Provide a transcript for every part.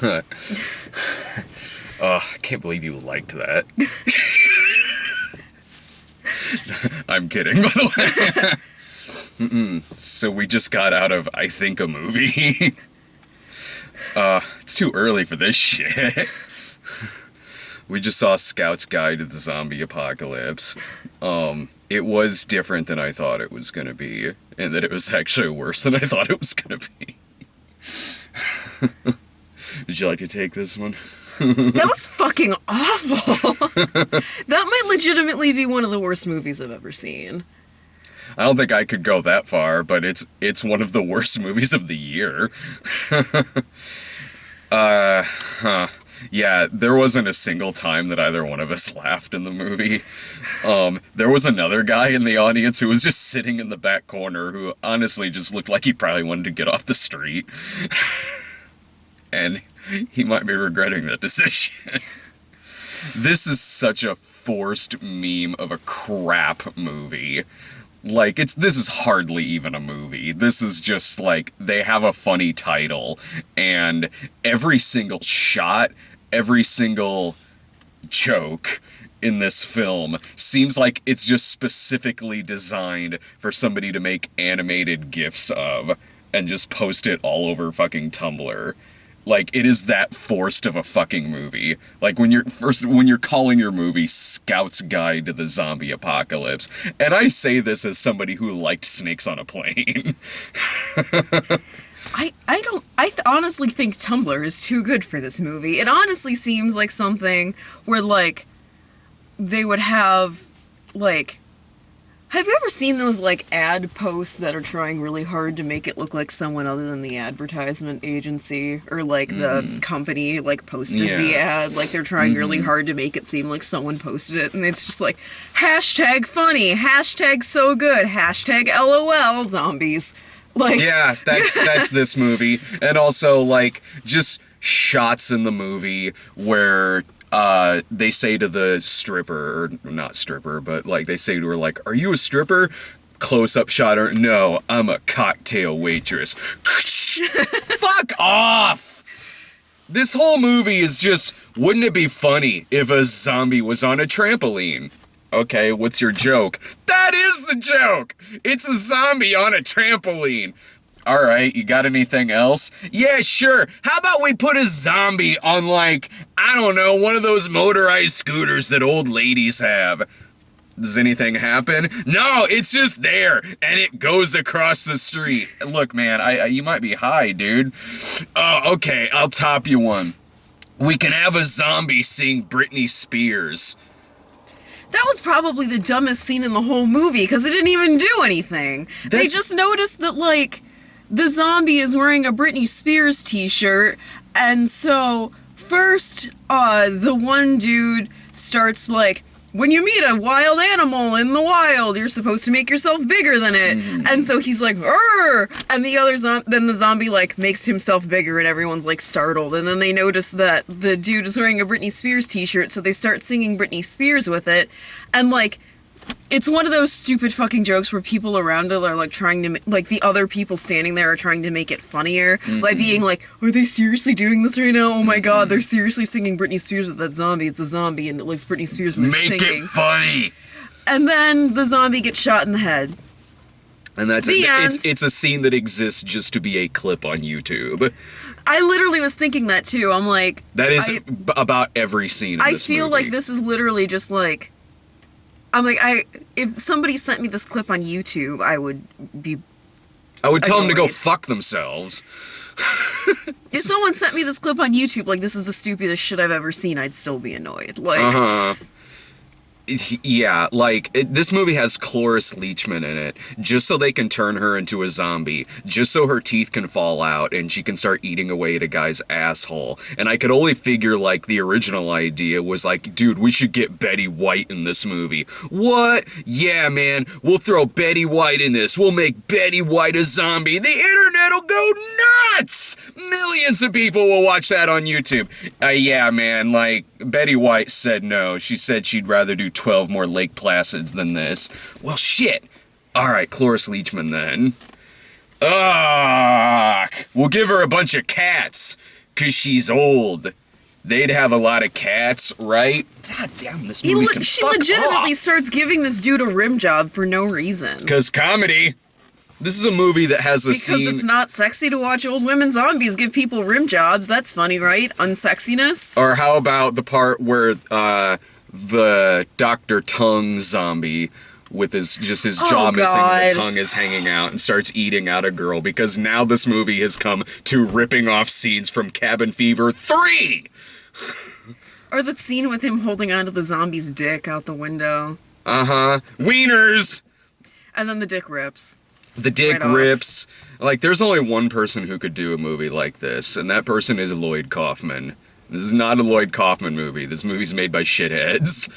I can't believe you liked that. I'm kidding, by the way. So we just got out of, I think, a movie. It's too early for this shit. We just saw Scout's Guide to the Zombie Apocalypse. It was different than I thought it was gonna be, and that it was actually worse than I thought it was gonna be. Would you like to take this one? That was fucking awful. That might legitimately be one of the worst movies I've ever seen. I don't think I could go that far, but it's one of the worst movies of the year. Yeah, there wasn't a single time that either one of us laughed in the movie. There was another guy in the audience who was just sitting in the back corner who honestly just looked like he probably wanted to get off the street. And he might be regretting that decision. This is such a forced meme of a crap movie. Like, this is hardly even a movie. This is just, like, they have a funny title, and every single shot, every single joke in this film seems like it's just specifically designed for somebody to make animated GIFs of, and just post it all over fucking Tumblr. Like, it is that forced of a fucking movie. Like, when you're calling your movie Scout's Guide to the Zombie Apocalypse, and I say this as somebody who liked Snakes on a Plane. I honestly think Tumblr is too good for this movie. It honestly seems like something where, like, they would have, like... Have you ever seen those, like, ad posts that are trying really hard to make it look like someone other than the advertisement agency? Or, like, the company, like, posted the ad. Like, they're trying really hard to make it seem like someone posted it. And it's just like, hashtag funny, hashtag so good, hashtag LOL zombies. Like... Yeah, that's this movie. And also, like, just shots in the movie where... they say to the stripper, or not stripper, but like they say to her, like, "Are you a stripper?" Close-up shot her, "No, I'm a cocktail waitress." Fuck off! This whole movie is just, wouldn't it be funny if a zombie was on a trampoline? Okay, what's your joke? That is the joke! It's a zombie on a trampoline. Alright, you got anything else? Yeah, sure. How about we put a zombie on, like, I don't know, one of those motorized scooters that old ladies have? Does anything happen? No, it's just there, and it goes across the street. Look, man, you might be high, dude. Okay, I'll top you one. We can have a zombie sing Britney Spears. That was probably the dumbest scene in the whole movie, because it didn't even do anything. They just noticed that, like... The zombie is wearing a Britney Spears t-shirt, and so first, the one dude starts like, when you meet a wild animal in the wild, you're supposed to make yourself bigger than it. And so he's like, "Arr!" And the other then the zombie like makes himself bigger, and everyone's like startled. And then they notice that the dude is wearing a Britney Spears t-shirt, so they start singing Britney Spears with it, and like. It's one of those stupid fucking jokes where people around it are, like, trying to... Like, the other people standing there are trying to make it funnier by being like, are they seriously doing this right now? Oh my god, they're seriously singing Britney Spears with that zombie. It's a zombie, and it likes Britney Spears, and they're singing. Make it funny! And then the zombie gets shot in the head. And that's it. It's a scene that exists just to be a clip on YouTube. I literally was thinking that, too. I'm like... That is about every scene in this movie. I feel like this is literally just, like... I'm like, if somebody sent me this clip on YouTube, I would tell them to go fuck themselves. If someone sent me this clip on YouTube, like, this is the stupidest shit I've ever seen, I'd still be annoyed. Like, Yeah, like, this movie has Cloris Leachman in it, just so they can turn her into a zombie, just so her teeth can fall out and she can start eating away at a guy's asshole. And I could only figure, like, the original idea was like, dude, we should get Betty White in this movie. What? Yeah, man, we'll throw Betty White in this. We'll make Betty White a zombie. The internet'll go nuts! Millions of people will watch that on YouTube. Yeah, man, like, Betty White said no. She said she'd rather do 12 more Lake Placids than this. Well, shit. Alright, Cloris Leachman then. Ugh. We'll give her a bunch of cats. 'cause she's old. They'd have a lot of cats, right? God damn, this movie can She fuck legitimately off. starts giving this dude a rim job for no reason. Because comedy. This is a movie that has a Because scene... it's not sexy to watch old women zombies give people rim jobs. That's funny, right? Unsexiness. Or how about the part where the Dr. Tongue zombie with his jaw missing and the tongue is hanging out and starts eating out a girl, because now this movie has come to ripping off scenes from Cabin Fever 3! Or the scene with him holding onto the zombie's dick out the window. Uh-huh. Wieners! And then the dick rips. The dick Right off. rips. Like, there's only one person who could do a movie like this, and that person is Lloyd Kaufman. This is not a Lloyd Kaufman movie. This movie's made by shitheads.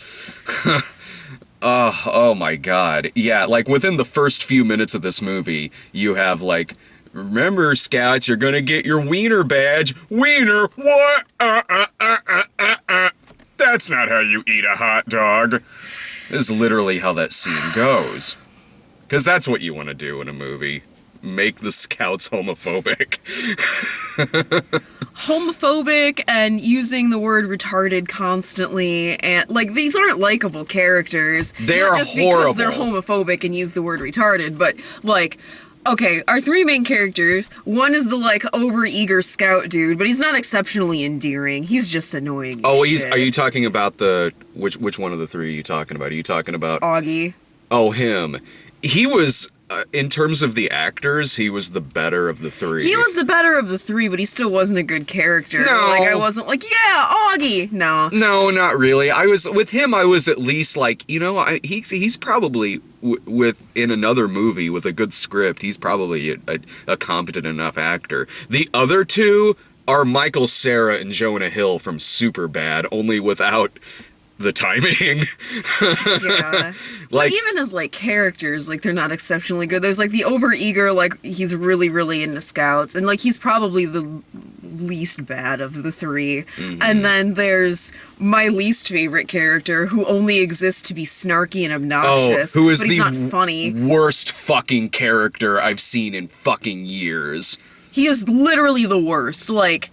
Oh my god. Yeah, like, within the first few minutes of this movie, you have, like, remember, Scouts, you're gonna get your wiener badge. Wiener? What? That's not how you eat a hot dog. This is literally how that scene goes. Because that's what you want to do in a movie. Make the Scouts homophobic. Homophobic and using the word retarded constantly, and like, these aren't likable characters. They're not just horrible. because they're homophobic and use the word retarded, but like, okay, our three main characters, one is the like overeager scout dude, but he's not exceptionally endearing. He's just annoying. Oh, as shit. are you talking about the which one of the three are you talking about? Are you talking about Augie? Oh, him. He was in terms of the actors, he was the better of the three. He was the better of the three, but he still wasn't a good character. No. Like, I wasn't like, yeah, Augie. No. No, not really. I was at least like, you know, he's probably in another movie with a good script. He's probably a competent enough actor. The other two are Michael Cera and Jonah Hill from Superbad, only without the timing. Yeah. Like, but even as like characters, like, they're not exceptionally good. There's like the overeager, like, he's really, really into scouts, and like, he's probably the least bad of the three. Mm-hmm. And then there's my least favorite character, who only exists to be snarky and obnoxious. who is but he's the not funny. worst fucking character I've seen in fucking years. He is literally the worst. Like,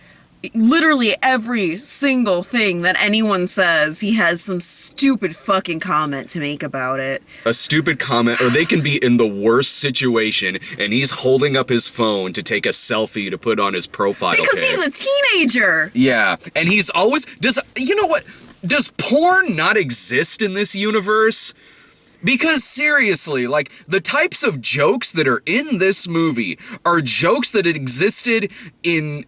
literally every single thing that anyone says, he has some stupid fucking comment to make about it. A stupid comment, or they can be in the worst situation, and he's holding up his phone to take a selfie to put on his profile Because pic. he's a teenager! Yeah, and he's always... You know what? Does porn not exist in this universe? Because seriously, like, the types of jokes that are in this movie are jokes that had existed in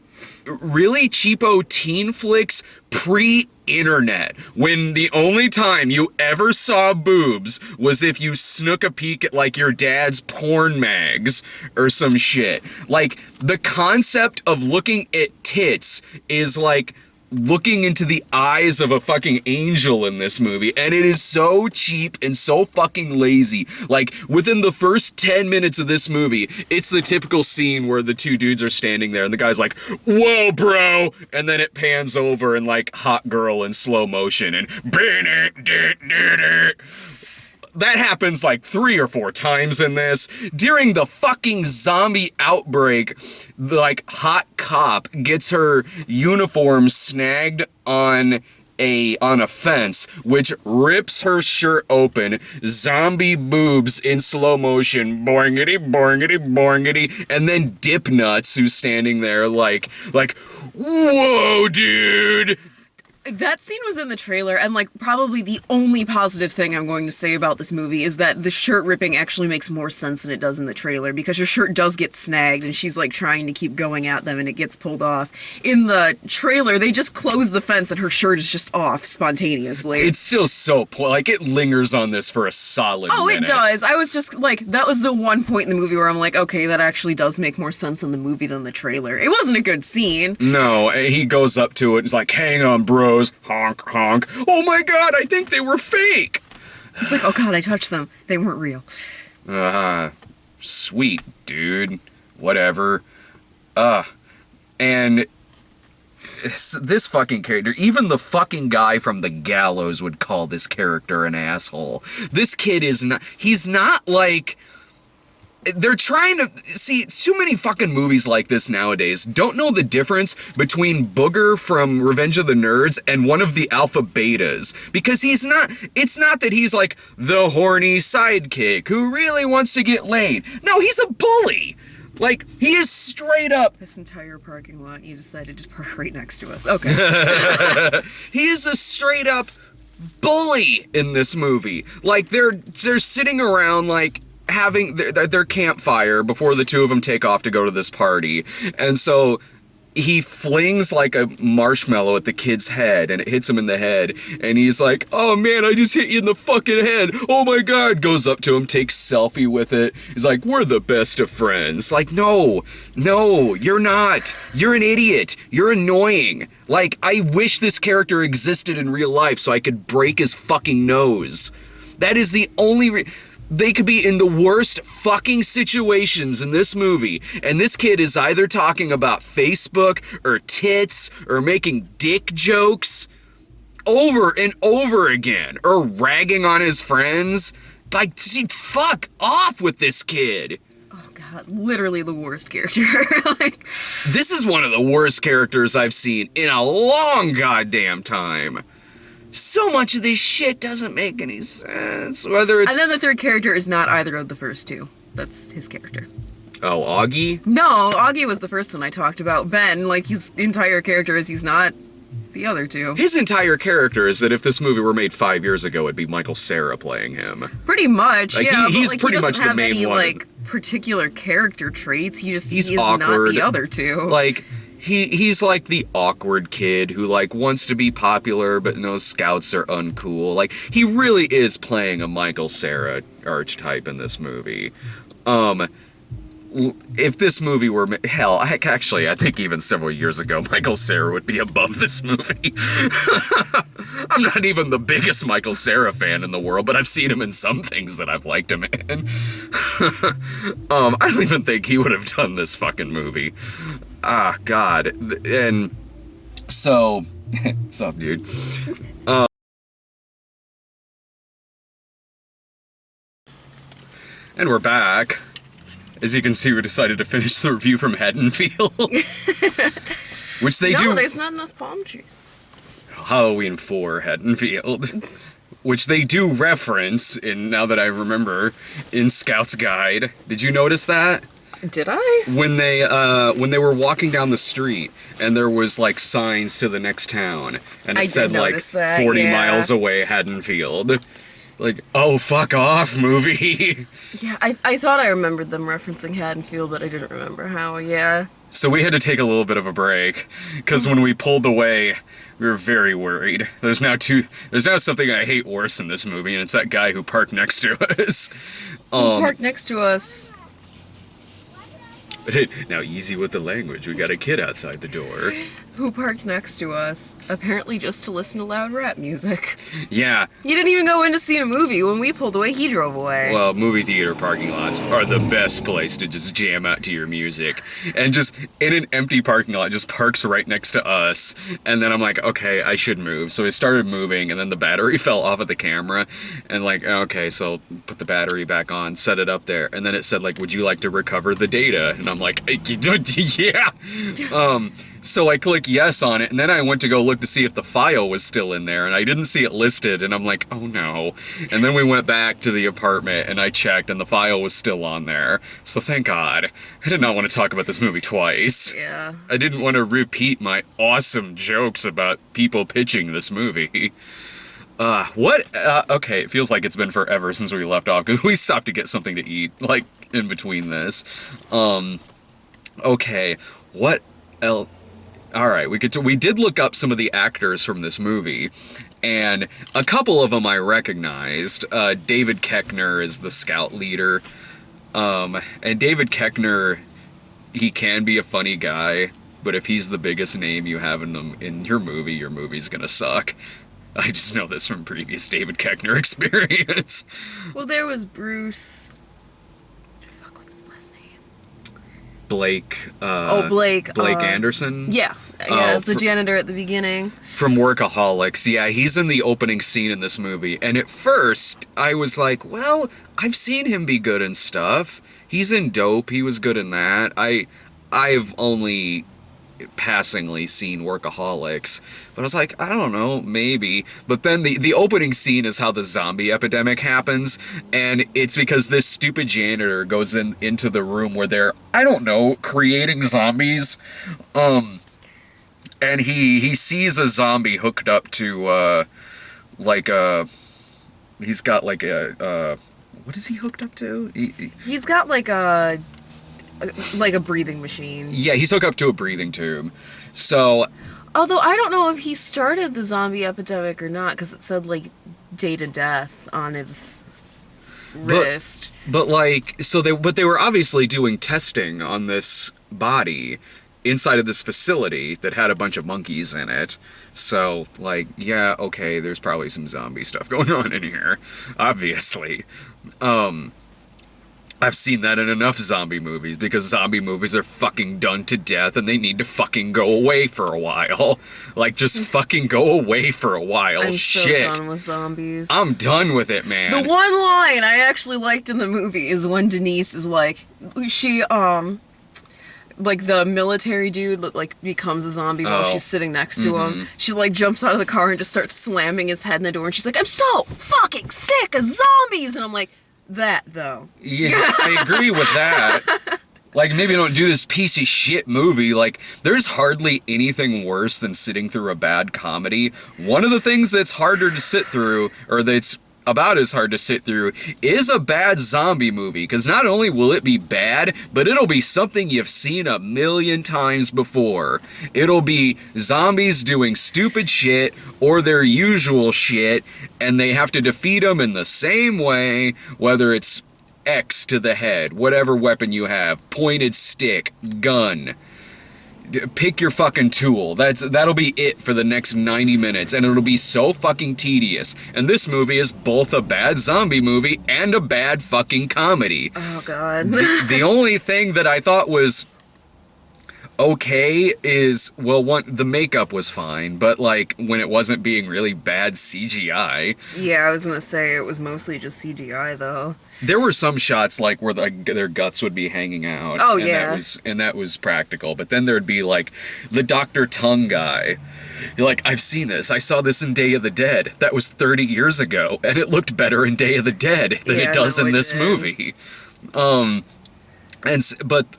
really cheapo teen flicks pre-internet, when the only time you ever saw boobs was if you snook a peek at, like, your dad's porn mags or some shit. Like, the concept of looking at tits is like looking into the eyes of a fucking angel in this movie, and it is so cheap and so fucking lazy. Like, within the first 10 minutes of this movie, it's the typical scene where the two dudes are standing there and the guy's like, "Whoa, bro," and then it pans over and, like, hot girl in slow motion and that happens like 3 or 4 times in this. During the fucking zombie outbreak, the, like, hot cop gets her uniform snagged on a fence, which rips her shirt open, zombie boobs in slow motion, boingity, boingity, boingity, and then Dip Nuts, who's standing there like, whoa, dude. That scene was in the trailer, and like, probably the only positive thing I'm going to say about this movie is that the shirt ripping actually makes more sense than it does in the trailer, because her shirt does get snagged and she's like trying to keep going at them and it gets pulled off. In the trailer, they just close the fence and her shirt is just off spontaneously. It's still so like, it lingers on this for a solid minute. It does. I was just like, that was the one point in the movie where I'm like, okay, that actually does make more sense in the movie than the trailer. It wasn't a good scene. No, he goes up to it and is like, "Hang on, bros." Honk, honk. "Oh my god, I think they were fake." It's like, oh god, I touched them. They weren't real. Sweet, dude. Whatever. And this fucking character, even the fucking guy from The Gallows would call this character an asshole. This kid is not, he's not like, they're trying to see too many fucking movies like this nowadays. Don't know the difference between Booger from Revenge of the Nerds and one of the Alpha Betas, because it's not that he's like the horny sidekick who really wants to get laid. No, he's a bully. Like, he is straight up. This entire parking lot, you decided to park right next to us. Okay. He is a straight up bully in this movie. Like, they're sitting around, like, having their campfire before the two of them take off to go to this party. And so he flings like a marshmallow at the kid's head, and it hits him in the head, and he's like, oh man, I just hit you in the fucking head, oh my god. Goes up to him, takes selfie with it. He's like, we're the best of friends. Like, no, you're not. You're an idiot. You're annoying. Like, I wish this character existed in real life so I could break his fucking nose. That is the only they could be in the worst fucking situations in this movie, and this kid is either talking about Facebook or tits or making dick jokes over and over again, or ragging on his friends. Like, fuck off with this kid. Oh god, literally the worst character. Like, this is one of the worst characters I've seen in a long goddamn time. So much of this shit doesn't make any sense. Whether it's... And then the third character is not either of the first two. That's his character. Oh, Augie? No, Augie was the first one I talked about. Ben, like, his entire character is he's not the other two. His entire character is that if this movie were made 5 years ago, it'd be Michael Cera playing him. Pretty much, like, yeah. He's but, like, pretty he much the main any, one. Like, particular character traits. He's awkward. Not the other two. Like... He's like the awkward kid who like wants to be popular but knows scouts are uncool. Like, he really is playing a Michael Cera archetype in this movie. If this movie were actually, I think even several years ago, Michael Cera would be above this movie. I'm not even the biggest Michael Cera fan in the world, but I've seen him in some things that I've liked him in. I don't even think he would have done this fucking movie. Ah, God. And so, what's up, dude? And we're back. As you can see, we decided to finish the review from Haddonfield. Which they do. No, there's not enough palm trees. Halloween 4 Haddonfield. Which they do reference in, now that I remember, in Scout's Guide. Did you notice that? Did I? When they were walking down the street and there was like signs to the next town and it said like 40 miles away Haddonfield. Like, oh, fuck off, movie. Yeah, I thought I remembered them referencing Haddonfield, but I didn't remember how, yeah. So we had to take a little bit of a break, because when we pulled away, we were very worried. There's now something I hate worse in this movie, and it's that guy who parked next to us. Who parked next to us? Now, easy with the language. We got a kid outside the door. Who parked next to us, apparently just to listen to loud rap music. Yeah. You didn't even go in to see a movie. When we pulled away, he drove away. Well, movie theater parking lots are the best place to just jam out to your music. And just in an empty parking lot, just parks right next to us. And then I'm like, okay, I should move. So I started moving, and then the battery fell off of the camera. And like, okay, so put the battery back on, set it up there. And then it said, like, would you like to recover the data? And I'm like, yeah. So I click yes on it, and then I went to go look to see if the file was still in there, and I didn't see it listed, and I'm like, oh no. And then we went back to the apartment, and I checked, and the file was still on there. So thank God. I did not want to talk about this movie twice. Yeah. I didn't want to repeat my awesome jokes about people pitching this movie. Okay, it feels like it's been forever since we left off, because we stopped to get something to eat, like, in between this. Okay, what else? Alright, we did look up some of the actors from this movie, and a couple of them I recognized. David Koechner is the scout leader, and David Koechner, he can be a funny guy, but if he's the biggest name you have in your movie's gonna suck. I just know this from previous David Koechner experience. Well, there was Bruce... Fuck, what's his last name? Blake. Blake. Blake Anderson. Yeah. Yeah, as the janitor at the beginning. From Workaholics. Yeah, he's in the opening scene in this movie. And at first, I was like, well, I've seen him be good in stuff. He's in Dope. He was good in that. I've only passingly seen Workaholics, but I was like, I don't know, maybe. But then the opening scene is how the zombie epidemic happens, and it's because this stupid janitor goes into the room where they're, I don't know, creating zombies, and he sees a zombie hooked up to he's got like a what is he hooked up to? He's got like a breathing machine. Yeah, he's hooked up to a breathing tube. So, although I don't know if he started the zombie epidemic or not, because it said like date of death on his wrist. But they were obviously doing testing on this body inside of this facility that had a bunch of monkeys in it. So, like, yeah, okay, there's probably some zombie stuff going on in here, obviously. I've seen that in enough zombie movies, because zombie movies are fucking done to death and they need to fucking go away for a while. Like, just fucking go away for a while. I'm Shit. so done with zombies. I'm done with it, man. The one line I actually liked in the movie is when Denise is like, she, like the military dude that like becomes a zombie while she's sitting next to him. She like jumps out of the car and just starts slamming his head in the door, and she's like, I'm so fucking sick of zombies! And I'm like, that though. Yeah, I agree with that. Like, maybe don't do this piece of shit movie. Like, there's hardly anything worse than sitting through a bad comedy. One of the things that's harder to sit through, or that's about as hard to sit through, is a bad zombie movie. Because not only will it be bad, but it'll be something you've seen a million times before. It'll be zombies doing stupid shit or their usual shit, and they have to defeat them in the same way, whether it's X to the head, whatever weapon you have, pointed stick, gun. Pick your fucking tool. That'll be it for the next 90 minutes, and it'll be so fucking tedious. And this movie is both a bad zombie movie and a bad fucking comedy. Oh, God. The only thing that I thought was okay is, well, the makeup was fine, but like when it wasn't being really bad CGI. Yeah, I was gonna say it was mostly just CGI though. There were some shots like where their guts would be hanging out. Oh, and yeah. That was practical. But then there'd be like the Dr. Tongue guy. You're like, I've seen this. I saw this in Day of the Dead. That was 30 years ago, and it looked better in Day of the Dead than it does in this movie. But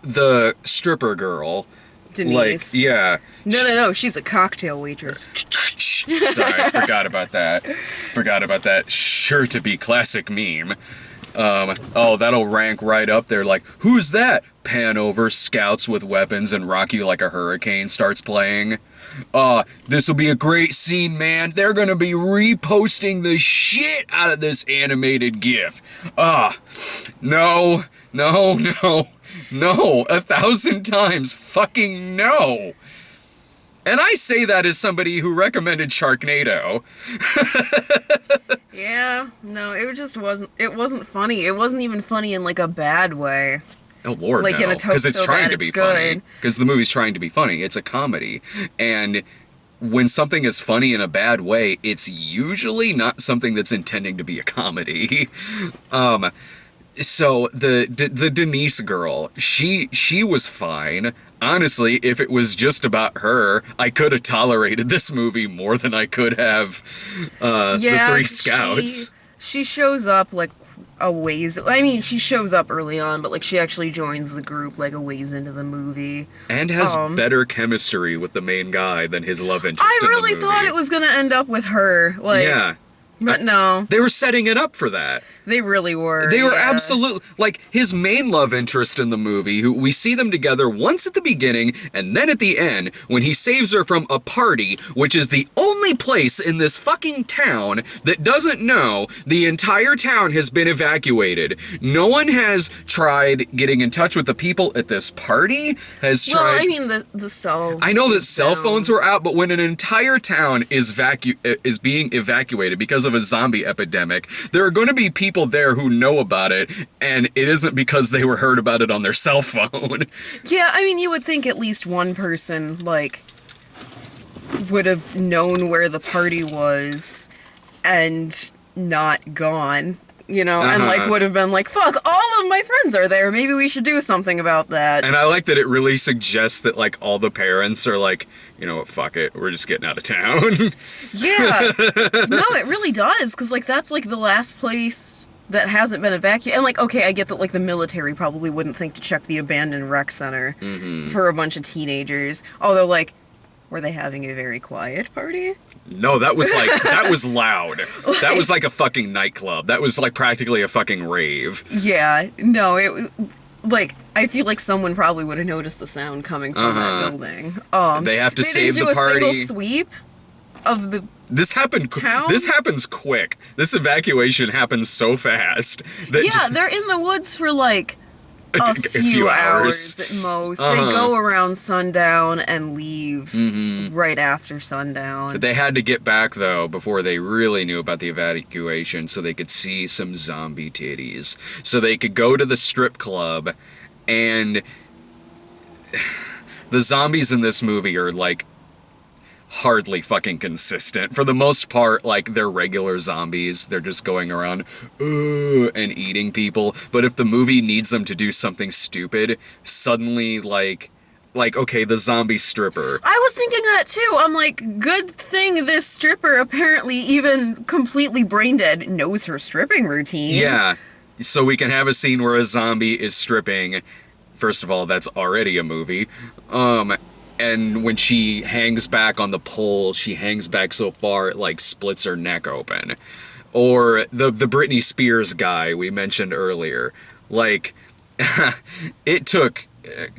the stripper girl, Denise. like, yeah. No, she's a cocktail waitress. Sorry, forgot about that. Sure to be classic meme. That'll rank right up there. Like, who's that? Pan over, scouts with weapons, and Rock You Like a Hurricane starts playing. This'll be a great scene, man. They're gonna be reposting the shit out of this animated GIF. No, 1,000 times fucking no. And I say that as somebody who recommended Sharknado. Yeah, no, it wasn't funny. It wasn't even funny in like a bad way. Oh Lord, like no. in a Because it's so trying bad to be it's funny. good. Because the movie's trying to be funny. It's a comedy. And when something is funny in a bad way, it's usually not something that's intending to be a comedy. So the Denise girl, she was fine. Honestly, if it was just about her, I could have tolerated this movie more than I could have the three scouts. She shows up like a ways. I mean, she shows up early on, but like she actually joins the group like a ways into the movie, and has better chemistry with the main guy than his love interest. I really thought it was gonna end up with her. Like, yeah. But no. They were setting it up for that. They really were. They were absolutely... Like, his main love interest in the movie, who we see them together once at the beginning and then at the end, when he saves her from a party, which is the only place in this fucking town that doesn't know the entire town has been evacuated. No one has tried getting in touch with the people at this party, has tried... Well, I mean, the cell... I know that cell phones were out, but when an entire town is being evacuated because of of a zombie epidemic. There are going to be people there who know about it, and it isn't because they were heard about it on their cell phone. Yeah, I mean, you would think at least one person, like, would have known where the party was and not gone, you know, and, like, would have been like, fuck, all of my friends are there. Maybe we should do something about that. And I like that it really suggests that, like, all the parents are like, you know what, fuck it, we're just getting out of town. Yeah. No, it really does, because, like, that's, like, the last place that hasn't been evacuated. And, like, okay, I get that, like, the military probably wouldn't think to check the abandoned rec center for a bunch of teenagers. Although, like, were they having a very quiet party? No, that was like, that was loud. That was like a fucking nightclub. That was like practically a fucking rave. Yeah, no, it, like, I feel like someone probably would have noticed the sound coming from that building. They have to save the party. They didn't do a single sweep of the This happened. town? This happens quick. This evacuation happens so fast. That Yeah, they're in the woods for like a few hours at most. They go around sundown and leave right after sundown. They had to get back, though, before they really knew about the evacuation, so they could see some zombie titties. So they could go to the strip club, and the zombies in this movie are, like, hardly fucking consistent. For the most part, like, they're regular zombies. They're just going around and eating people. But if the movie needs them to do something stupid, suddenly, like, okay, the zombie stripper. I was thinking that too. I'm like, good thing this stripper, apparently even completely brain dead, knows her stripping routine. Yeah. So we can have a scene where a zombie is stripping. First of all, that's already a movie. And when she hangs back on the pole, she hangs back so far it, like, splits her neck open. Or the Britney Spears guy we mentioned earlier. Like, it took,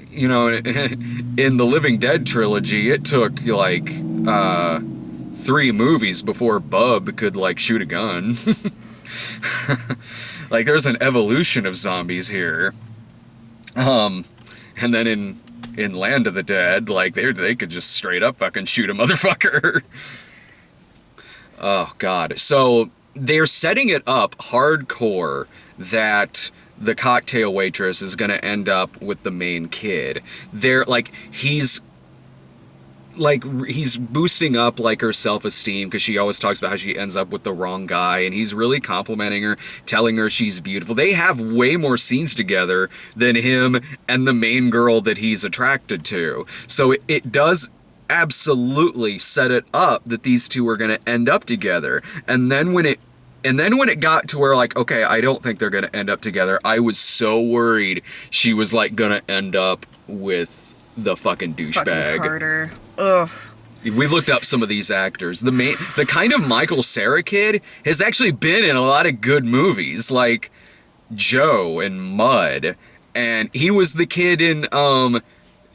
you know, in the Living Dead trilogy, it took, like, 3 movies before Bub could, like, shoot a gun. Like, there's an evolution of zombies here. And then in Land of the Dead, like, they could just straight up fucking shoot a motherfucker. Oh, God. So, they're setting it up hardcore that the cocktail waitress is gonna end up with the main kid. They're, like, he's boosting up, like, her self-esteem, because she always talks about how she ends up with the wrong guy, and he's really complimenting her, telling her she's beautiful. They have way more scenes together than him and the main girl that he's attracted to. So it does absolutely set it up that these two are going to end up together. And then when it got to where, like, okay, I don't think they're going to end up together, I was so worried she was, like, going to end up with the fucking douchebag. Fucking Carter. Ugh. We looked up some of these actors. The kind of Michael Cera kid has actually been in a lot of good movies, like Joe and Mud, and he was the kid in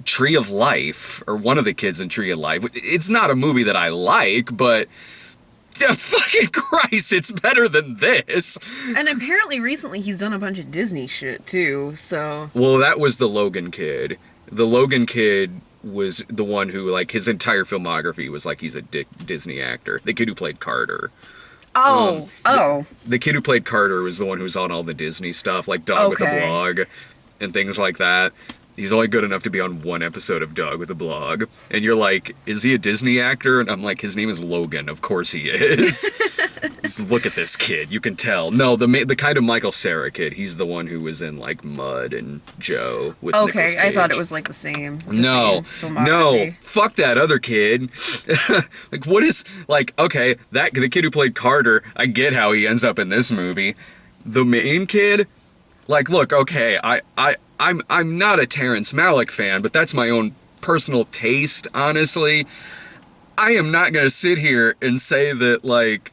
Tree of Life, or one of the kids in Tree of Life. It's not a movie that I like, but fucking Christ, it's better than this. And apparently recently he's done a bunch of Disney shit too, so. Well, that was the Logan kid. The Logan kid was the one who, like, his entire filmography was like he's a Disney actor. The kid who played Carter. The kid who played Carter was the one who was on all the Disney stuff, like Dog with a Blog and things like that. He's only good enough to be on one episode of Dog with a Blog. And you're like, is he a Disney actor? And I'm like, his name is Logan. Of course he is. Just look at this kid. You can tell. No, the kind of Michael Cera kid. He's the one who was in, like, Mud and Joe with Nicolas Cage. I thought it was, like, the same. No. Fuck that other kid. Like, what is, like, okay, the kid who played Carter, I get how he ends up in this movie. The main kid, like, look, okay, I'm not a Terrence Malick fan, but that's my own personal taste, honestly. I am not gonna sit here and say that, like,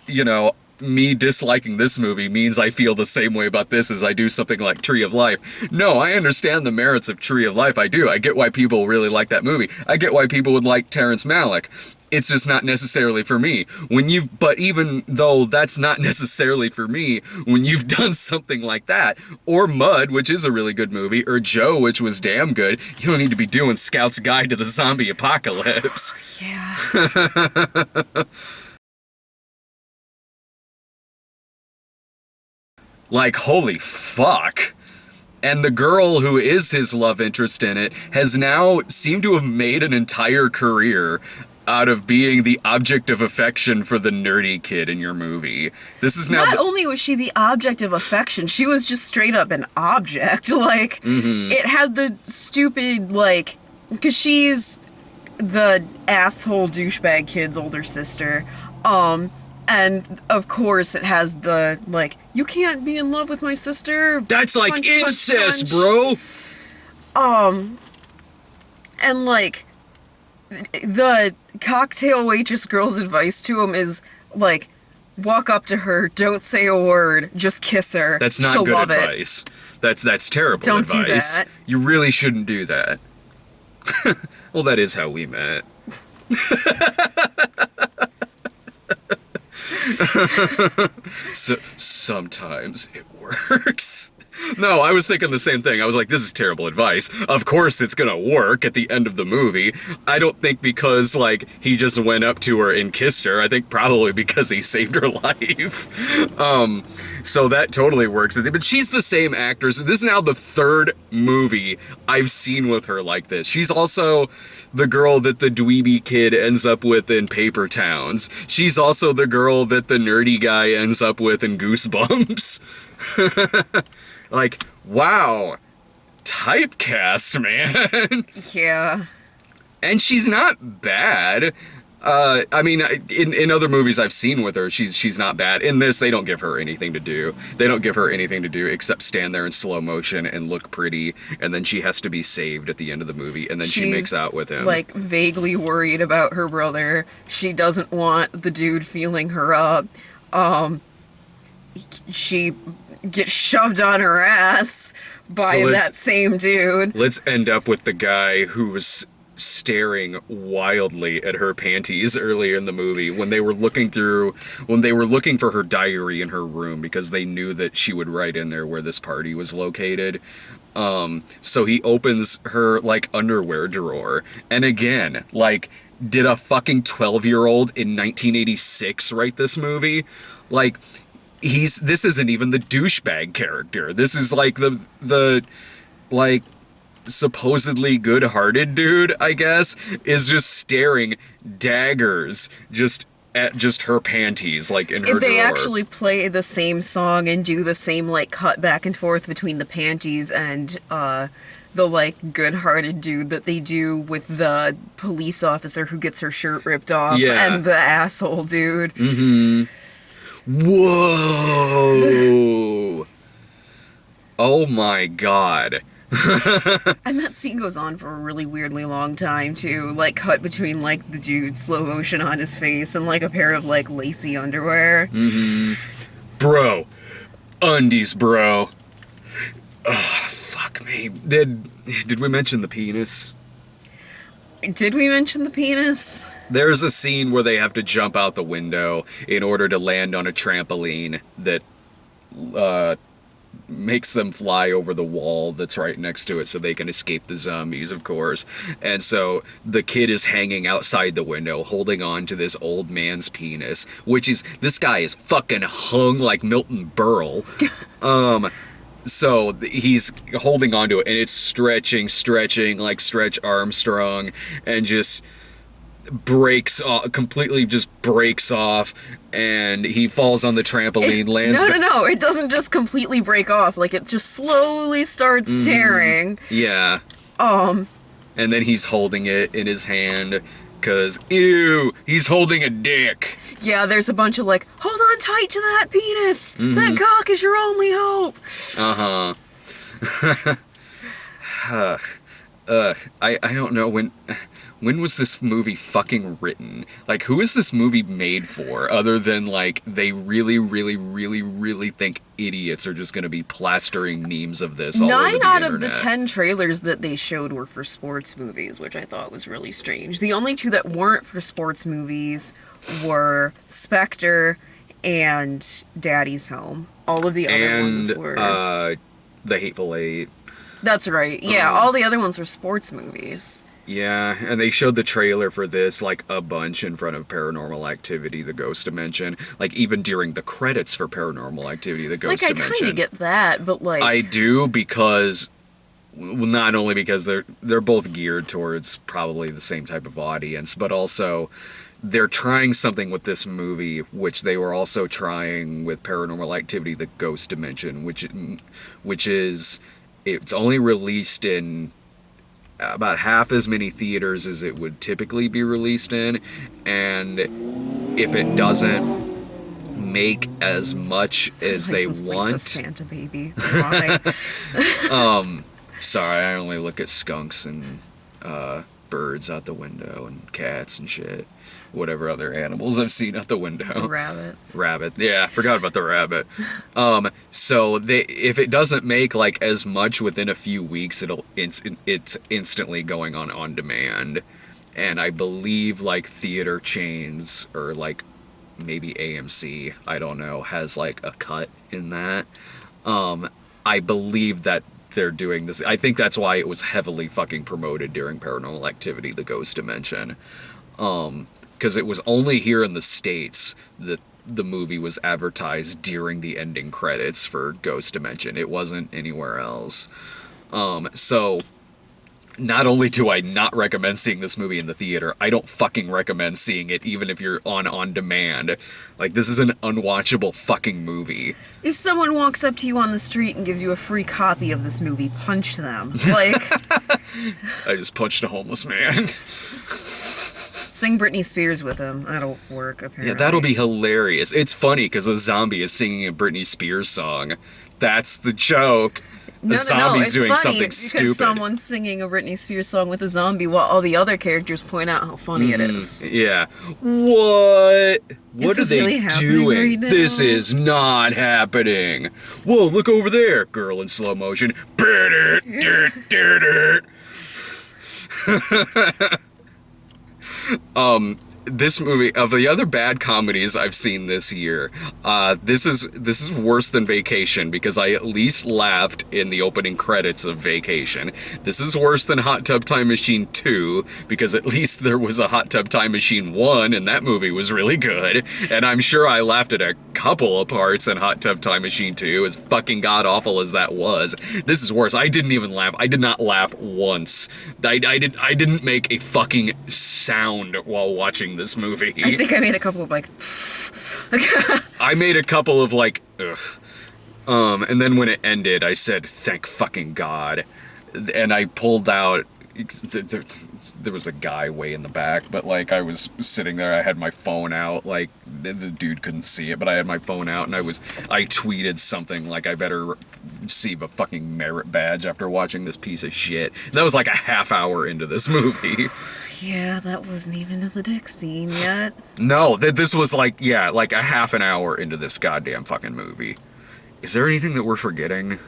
you know, me disliking this movie means I feel the same way about this as I do something like Tree of Life. No, I understand the merits of Tree of Life. I do. I get why people really like that movie. I get why people would like Terrence Malick. It's just not necessarily for me. But even though that's not necessarily for me, when you've done something like that, or Mud, which is a really good movie, or Joe, which was damn good, you don't need to be doing Scout's Guide to the Zombie Apocalypse. Yeah. Like, holy fuck. And the girl who is his love interest in it has now seemed to have made an entire career out of being the object of affection for the nerdy kid in your movie. This is now... Not only was she the object of affection, she was just straight up an object. Like, it had the stupid, like... Because she's the asshole douchebag kid's older sister. And, of course, it has the, like, you can't be in love with my sister. That's like punch, incest, punch. bro! And, like, the cocktail waitress girl's advice to him is, like, walk up to her, don't say a word, just kiss her. That's not She'll good love advice. That's terrible Don't do advice. that. You really shouldn't do that. Well, that is how we met. So sometimes it works. No, I was thinking the same thing. I was like, this is terrible advice. Of course it's gonna work at the end of the movie. I don't think because, like, he just went up to her and kissed her. I think probably because he saved her life. So that totally works. But she's the same actress. This is now the third movie I've seen with her like this. She's also the girl that the dweeby kid ends up with in Paper Towns. She's also the girl that the nerdy guy ends up with in Goosebumps. Like, wow, typecast, man. Yeah. And she's not bad. I mean, in other movies I've seen with her, she's not bad. In this, they don't give her anything to do. They don't give her anything to do except stand there in slow motion and look pretty, and then she has to be saved at the end of the movie, and then she makes out with him. Like, vaguely worried about her brother. She doesn't want the dude feeling her up. She gets shoved on her ass by that same dude. Let's end up with the guy who was staring wildly at her panties earlier in the movie when they were looking for her diary in her room because they knew that she would write in there where this party was located. So he opens her, like, underwear drawer, and again, like, did a fucking 12-year-old in 1986 write this movie? Like, this isn't even the douchebag character. This is like the like supposedly good-hearted dude, I guess, is just staring daggers at her panties, like, in her If they drawer. actually play the same song and do the same, like, cut back and forth between the panties and the, like, good-hearted dude that they do with the police officer who gets her shirt ripped off, and the asshole dude. Whoa! Oh my god. And that scene goes on for a really weirdly long time, too. Like, cut between, like, the dude slow motion on his face and, like, a pair of, like, lacy underwear. Bro. Undies, bro. Oh, fuck me. Did we mention the penis? Did we mention the penis? There's a scene where they have to jump out the window in order to land on a trampoline that makes them fly over the wall that's right next to it so they can escape the zombies, of course. And so the kid is hanging outside the window holding on to this old man's penis, this guy is fucking hung like Milton Berle. So he's holding onto it, and it's stretching like Stretch Armstrong, and just completely breaks off, and he falls on the trampoline, lands... No, it doesn't just completely break off, like, it just slowly starts tearing. Yeah. And then he's holding it in his hand, because, ew, he's holding a dick. Yeah, there's a bunch of, like, hold on tight to that penis! That cock is your only hope! I don't know when was this movie fucking written? Like, who is this movie made for, other than, like, they really, really, really, really think idiots are just gonna be plastering memes of this all over the internet? 9 out of the 10 trailers that they showed were for sports movies, which I thought was really strange. The only 2 that weren't for sports movies were Spectre and Daddy's Home. All of the other ones were... The Hateful Eight. That's right. Yeah, all the other ones were sports movies. Yeah, and they showed the trailer for this like a bunch in front of Paranormal Activity, The Ghost Dimension. Like even during the credits for Paranormal Activity, The Ghost Like, I Dimension. kind of get that, but like... I do because, well, not only because they're both geared towards probably the same type of audience, but also they're trying something with this movie, which they were also trying with Paranormal Activity, The Ghost Dimension, which is, it's only released in about half as many theaters as it would typically be released in, and if it doesn't make as much as they want. Princess Santa baby. Why? Sorry, I only look at skunks and birds out the window and cats and shit. Whatever other animals I've seen out the window. Rabbit. Yeah, I forgot about the rabbit. So if it doesn't make like as much within a few weeks, it's instantly going on demand. And I believe like theater chains or like maybe AMC, I don't know, has like a cut in that. I believe that they're doing this. I think that's why it was heavily fucking promoted during Paranormal Activity, The Ghost Dimension. Because it was only here in the States that the movie was advertised during the ending credits for Ghost Dimension. It wasn't anywhere else. So, not only do I not recommend seeing this movie in the theater, I don't fucking recommend seeing it even if you're on demand. Like, this is an unwatchable fucking movie. If someone walks up to you on the street and gives you a free copy of this movie, punch them. Like... I just punched a homeless man. Sing Britney Spears with him. That'll work, apparently. Yeah, that'll be hilarious. It's funny because a zombie is singing a Britney Spears song. That's the joke. No, zombie's it's doing funny something because stupid. Someone's singing a Britney Spears song with a zombie while all the other characters point out how funny it is. Yeah. What? What are this they really happening doing? right now? This is not happening. Whoa, look over there. Girl in slow motion. This movie, of the other bad comedies I've seen this year, this is worse than Vacation because I at least laughed in the opening credits of Vacation. This is worse than Hot Tub Time Machine 2 because at least there was a Hot Tub Time Machine 1 and that movie was really good. And I'm sure I laughed at a couple of parts in Hot Tub Time Machine 2, as fucking god-awful as that was. This is worse. I didn't even laugh. I did not laugh once. I didn't make a fucking sound while watching this movie. I think I made a couple of like... I made a couple of like, ugh. And then when it ended, I said, thank fucking God. And I pulled out, there was a guy way in the back, but like I was sitting there, I had my phone out, like the dude couldn't see it, but I had my phone out and I tweeted something like I better receive a fucking merit badge after watching this piece of shit. And that was like a half hour into this movie. Yeah, that wasn't even to the dick scene yet. No, this was like, yeah, like a half an hour into this goddamn fucking movie. Is there anything that we're forgetting?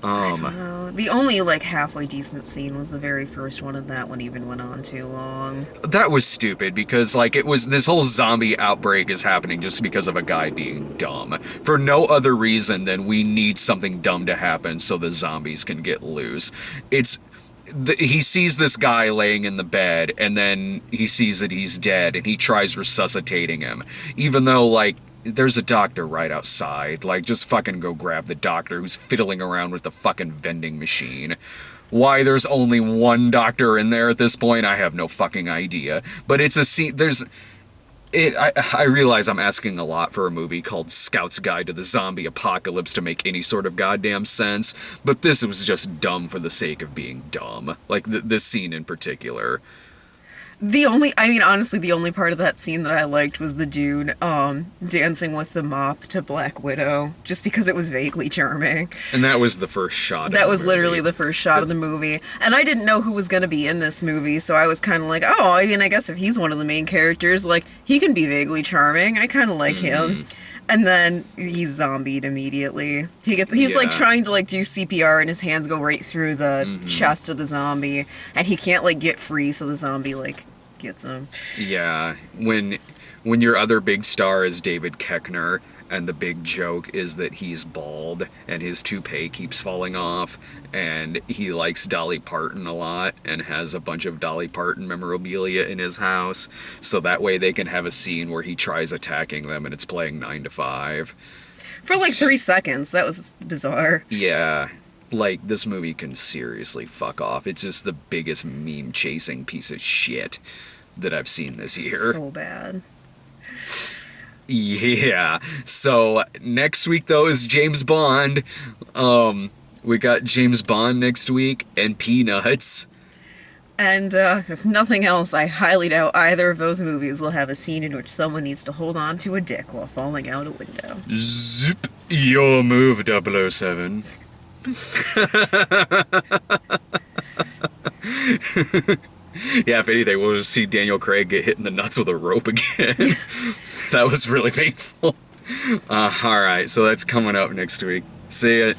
I don't know. The only like halfway decent scene was the very first one, and that one even went on too long. That was stupid because like it was, this whole zombie outbreak is happening just because of a guy being dumb. For no other reason than we need something dumb to happen so the zombies can get loose. He sees this guy laying in the bed, and then he sees that he's dead, and he tries resuscitating him. Even though, like, there's a doctor right outside. Like, just fucking go grab the doctor who's fiddling around with the fucking vending machine. Why there's only one doctor in there at this point, I have no fucking idea. But it's a scene, I realize I'm asking a lot for a movie called Scout's Guide to the Zombie Apocalypse to make any sort of goddamn sense, but this was just dumb for the sake of being dumb. Like, this scene in particular. Honestly, the only part of that scene that I liked was the dude dancing with the mop to Black Widow, just because it was vaguely charming. And that was the first shot. That was literally the first shot of the movie. And I didn't know who was going to be in this movie, so I was kind of like, oh, I mean, I guess if he's one of the main characters, like, he can be vaguely charming. I kind of like him. And then he's zombied immediately. He's like trying to like do CPR and his hands go right through the chest of the zombie, and he can't like get free, so the zombie like gets him. Yeah, when when your other big star is David Koechner, and the big joke is that he's bald and his toupee keeps falling off, and he likes Dolly Parton a lot and has a bunch of Dolly Parton memorabilia in his house, so that way they can have a scene where he tries attacking them and it's playing 9 to 5. For like 3 seconds. That was bizarre. Yeah. Like, this movie can seriously fuck off. It's just the biggest meme-chasing piece of shit that I've seen this year. So bad. Yeah. So, next week, though, is James Bond. We got James Bond next week, and Peanuts. And if nothing else, I highly doubt either of those movies will have a scene in which someone needs to hold on to a dick while falling out a window. Zip your move, 007. Yeah, if anything, we'll just see Daniel Craig get hit in the nuts with a rope again. That was really painful. Alright, so that's coming up next week. See ya.